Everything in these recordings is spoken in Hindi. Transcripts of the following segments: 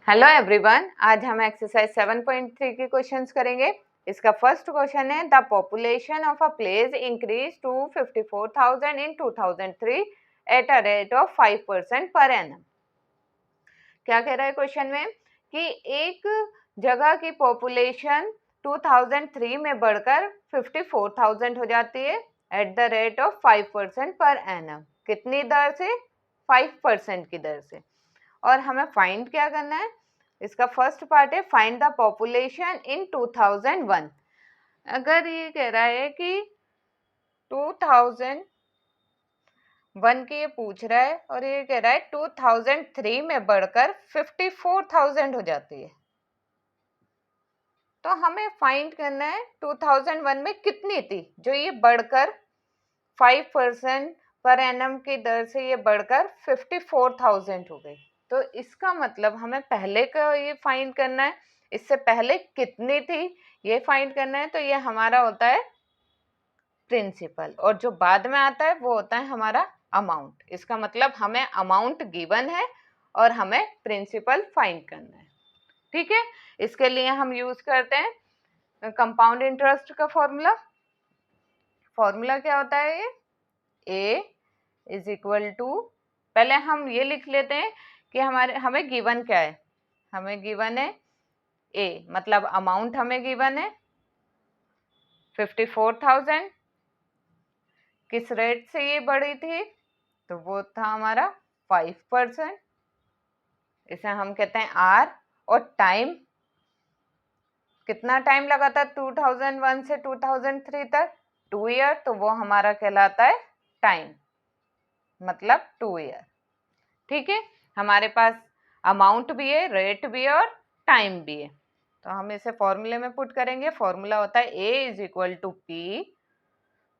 हेलो एवरीवन, आज हम एक्सरसाइज 7.3 के क्वेश्चंस करेंगे। इसका फर्स्ट क्वेश्चन है the population of a place increase to 54,000 in 2003 at a rate of 5% per annum. क्या कह रहा है क्वेश्चन में कि एक जगह की पॉपुलेशन 2003 में बढ़कर 54,000 हो जाती है at the rate of 5% per annum. कितनी दर से? 5% की दर से। और हमें फाइंड क्या करना है? इसका फर्स्ट पार्ट है फाइंड द पॉपुलेशन इन 2001। अगर ये कह रहा है कि 2001 की ये पूछ रहा है और ये कह रहा है 2003 में बढ़कर 54,000 हो जाती है, तो हमें फाइंड करना है 2001 में कितनी थी जो ये बढ़कर 5% पर एनम की दर से ये बढ़कर 54,000 हो गई। तो इसका मतलब हमें पहले का ये फाइंड करना है, इससे पहले कितनी थी ये फाइंड करना है। तो ये हमारा होता है प्रिंसिपल, और जो बाद में आता है वो होता है हमारा अमाउंट। इसका मतलब हमें अमाउंट गिवन है और हमें प्रिंसिपल फाइंड करना है। ठीक है, इसके लिए हम यूज करते हैं कंपाउंड इंटरेस्ट का फॉर्मूला। फॉर्मूला क्या होता है? ये ए इज इक्वल टू, पहले हम ये लिख लेते हैं कि हमें गिवन क्या है। हमें गिवन है ए, मतलब अमाउंट हमें गिवन है 54,000। किस रेट से ये बढ़ी थी? तो वो था हमारा 5%। इसे हम कहते हैं आर। और टाइम, कितना टाइम लगा था 2001 से 2003 तक? 2 ईयर। तो वो हमारा कहलाता है टाइम, मतलब 2 ईयर। ठीक है, हमारे पास अमाउंट भी है, रेट भी है और टाइम भी है। तो हम इसे फॉर्मूले में पुट करेंगे। फॉर्मूला होता है A is equal to P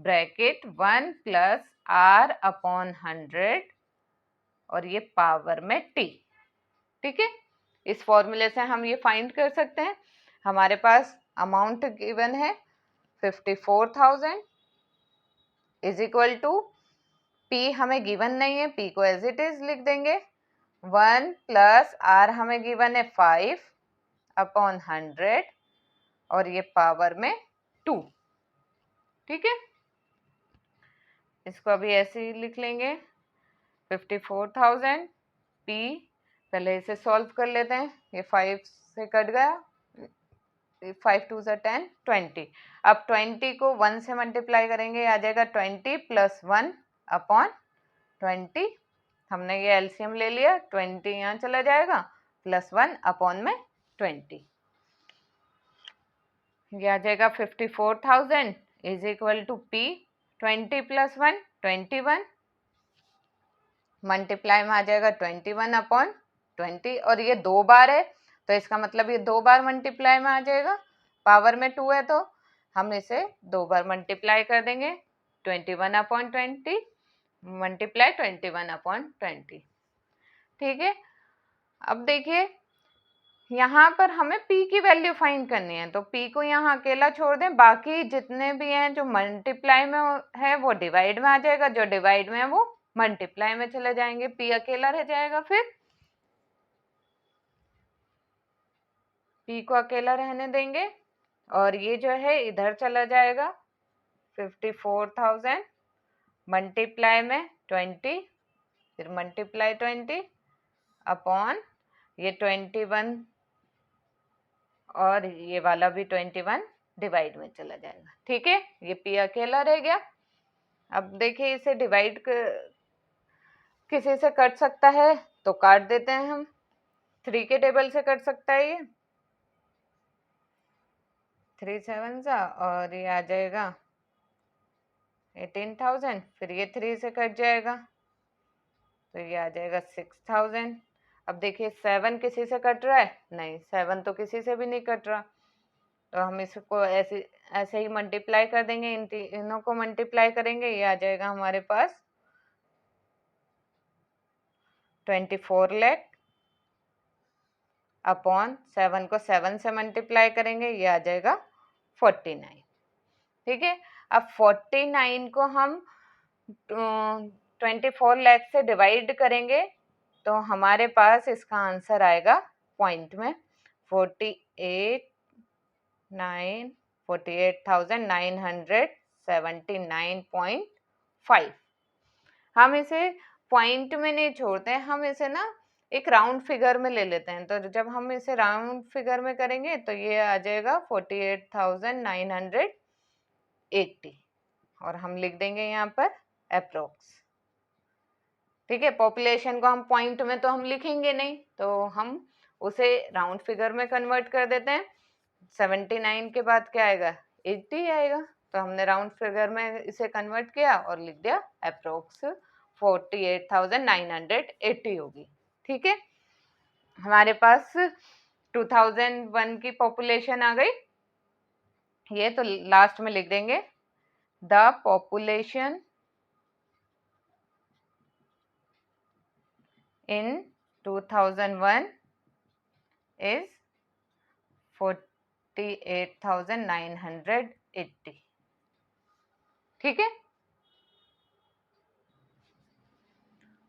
bracket 1 plus are upon 100 और ये पावर में टी। ठीक है, इस फॉर्मूले से हम ये फाइंड कर सकते हैं। हमारे पास अमाउंट गिवन है 54,000 इज इक्वल टू पी हमें गिवन नहीं है, पी को एज इट इज लिख देंगे। 1 प्लस आर हमें गिवन है 5 अपॉन 100 और ये पावर में 2। ठीक है, इसको अभी ऐसे ही लिख लेंगे 54,000 पी। पहले इसे सॉल्व कर लेते हैं। ये 5 से कट गया, 5 2 ज़ा 10, 20। अब 20 को 1 से मल्टीप्लाई करेंगे, आ जाएगा 20 प्लस 1 अपॉन 20। हमने ये एलसीएम ले लिया, 20 यहाँ चला जाएगा प्लस 1 अपॉन में 20। ये आ जाएगा 54,000 is equal to P 20 plus 1 21, multiply में आ जाएगा 21 अपॉन 20। और ये 2 बार है तो इसका मतलब ये 2 बार मल्टीप्लाई में आ जाएगा। पावर में 2 है तो हम इसे 2 बार मल्टीप्लाई कर देंगे। 21 अपॉन 20 मल्टीप्लाई 21 अपॉन 20। ठीक है, अब देखिए यहाँ पर हमें p की वैल्यू फाइंड करनी है, तो p को यहाँ अकेला छोड़ दें, बाकी जितने भी हैं जो मल्टीप्लाई में है वो डिवाइड में आ जाएगा, जो डिवाइड में है वो मल्टीप्लाई में चले जाएंगे, p अकेला रह जाएगा। फिर p को अकेला रहने देंगे और ये जो है इधर चला जाएगा 54,000 मल्टीप्लाई में 20, फिर मल्टीप्लाई 20 अपॉन ये 21 और ये वाला भी 21 डिवाइड में चला जाएगा। ठीक है, ये p अकेला रह गया। अब देखिए इसे डिवाइड किसी से कट सकता है तो काट देते हैं हम। 3 के टेबल से कट सकता है ये, 3 7 सा, और ये आ जाएगा 18,000। फिर ये 3 से कट जाएगा तो ये आ जाएगा 6,000। अब देखिए 7 किसी से कट रहा है? नहीं, 7 तो किसी से भी नहीं कट रहा, तो हम इसको ऐसे ही मल्टीप्लाई कर देंगे। इन तीनों को मल्टीप्लाई करेंगे, ये आ जाएगा हमारे पास 24 लाख अपॉन 7 को 7 से मल्टीप्लाई करेंगे, ये आ जाएगा 49। ठीक है, अब 49 को हम 24 लाख से डिवाइड करेंगे तो हमारे पास इसका आंसर आएगा पॉइंट में 48,979.5। हम इसे पॉइंट में नहीं छोड़ते हैं, हम इसे ना एक राउंड फिगर में ले लेते हैं। तो जब हम इसे राउंड फिगर में करेंगे तो ये आ जाएगा 48,980 और हम लिख देंगे यहाँ पर अप्रोक्स। ठीक है, पॉपुलेशन को हम पॉइंट में तो हम लिखेंगे नहीं, तो हम उसे राउंड फिगर में कन्वर्ट कर देते हैं। 79 के बाद क्या आएगा, 80 आएगा। तो हमने राउंड फिगर में इसे कन्वर्ट किया और लिख दिया अप्रोक्स 48,980 होगी। ठीक है, हमारे पास 2001 की पॉपुलेशन आ गई। ये तो लास्ट में लिख देंगे द पॉपुलेशन in 2001 is 48,980। ठीक है,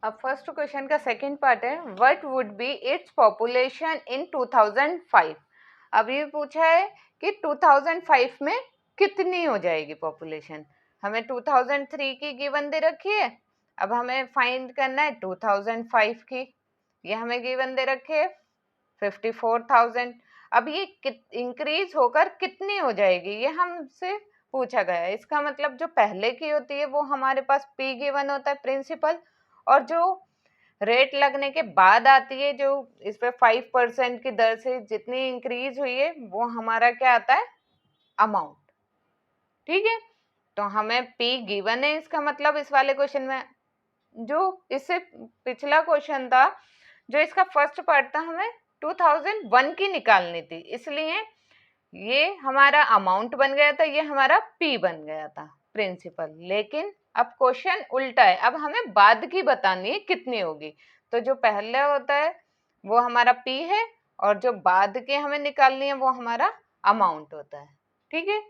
अब फर्स्ट क्वेश्चन का सेकंड पार्ट है, what would be its population in 2005। अब ये पूछा है कि 2005 में कितनी हो जाएगी पॉपुलेशन। हमें 2003 की गिवन दे रखी है, अब हमें फाइंड करना है 2005 की। ये हमें गिवन दे रखे है 54,000। अब ये इंक्रीज होकर कितनी हो जाएगी ये हमसे पूछा गया है। इसका मतलब जो पहले की होती है वो हमारे पास पी गिवन होता है प्रिंसिपल, और जो रेट लगने के बाद आती है जो इस पे 5% की दर से जितनी इंक्रीज हुई है वो हमारा क्या आता है, अमाउंट। ठीक है, तो हमें पी गिवन है, इसका मतलब इस वाले क्वेश्चन में जो इससे पिछला क्वेश्चन था जो इसका फर्स्ट पार्ट था हमें 2001 की निकालनी थी, इसलिए ये हमारा अमाउंट बन गया था, ये हमारा पी बन गया था प्रिंसिपल। लेकिन अब क्वेश्चन उल्टा है, अब हमें बाद की बतानी है कितनी होगी। तो जो पहले होता है वो हमारा पी है और जो बाद के हमें निकालनी है वो हमारा अमाउंट होता है। ठीक है,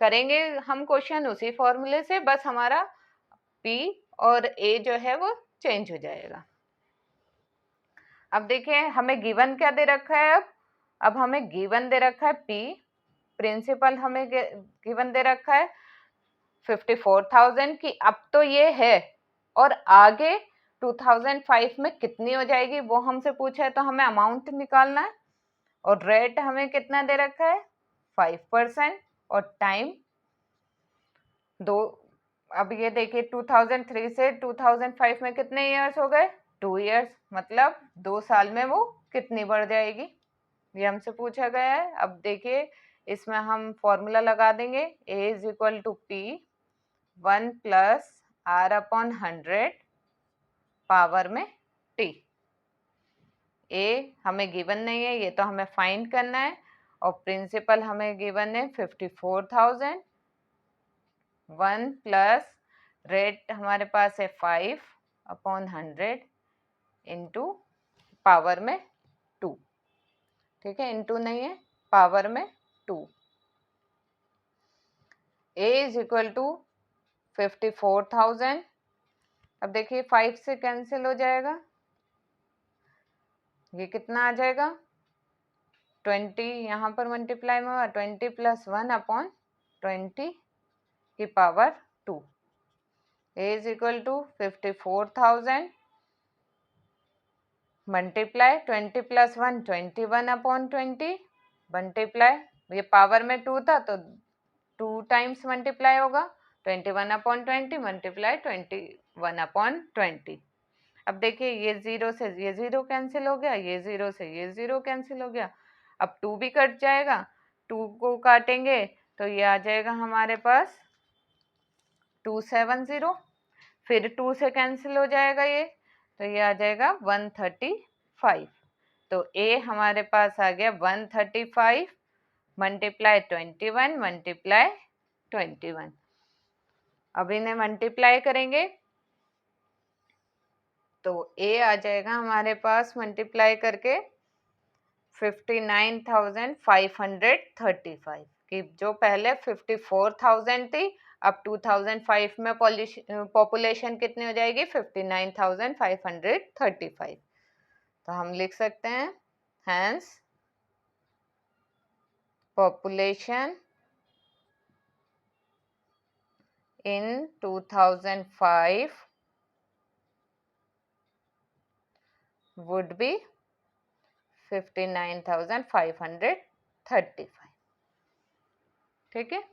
करेंगे हम क्वेश्चन उसी फॉर्मूले से, बस हमारा पी और ए जो है वो चेंज हो जाएगा। अब देखिए हमें गिवन क्या दे रखा है, अब हमें गिवन दे रखा है पी, प्रिंसिपल हमें गिवन दे रखा है 54,000 की। अब तो ये है और आगे 2005 में कितनी हो जाएगी वो हमसे पूछा है, तो हमें अमाउंट निकालना है और रेट हमें कितना दे रखा है 5% और टाइम 2। अब ये देखिए 2003 से 2005 में कितने ईयर्स हो गए, 2 ईयर्स, मतलब 2 साल में वो कितनी बढ़ जाएगी ये हमसे पूछा गया है। अब देखिए इसमें हम फॉर्मूला लगा देंगे, a is equal to P 1 plus are upon 100 power में t। a हमें गिवन नहीं है, ये तो हमें फाइंड करना है, और प्रिंसिपल हमें गिवन है 54,000। 1 प्लस रेट हमारे पास है 5 अपॉन 100 इंटू पावर में 2। ठीक है, इंटू नहीं है, पावर में 2। a is equal to 54,000। अब देखिए 5 से कैंसिल हो जाएगा, ये कितना आ जाएगा 20, यहाँ पर मल्टीप्लाई में होगा 20 प्लस 1 अपॉन 20 की power 2। a is equal to 54,000 multiply 20 plus 1 21 upon 20 multiply, ये पावर में 2 था तो 2 टाइम्स मल्टीप्लाई होगा 21 अपॉन 20 मल्टीप्लाई 21 अपॉन 20। अब देखिए ये 0 से ये 0 कैंसिल हो गया, ये 0 से ये 0 कैंसिल हो गया, अब 2 भी कट जाएगा, 2 को काटेंगे तो ये आ जाएगा हमारे पास 270, फिर 2 से कैंसिल हो जाएगा ये, तो ये आ जाएगा 135। तो a हमारे पास आ गया 135 मल्टीप्लाई 21 मल्टीप्लाई 21। अब इन्हें मल्टीप्लाई करेंगे तो a आ जाएगा हमारे पास मल्टीप्लाई करके 59,535 की, जो पहले 54,000 थी अब 2005 में पॉपुलेशन कितनी हो जाएगी 59,535। तो हम लिख सकते हैं hence population in 2005 would be 59,535. ठीक है।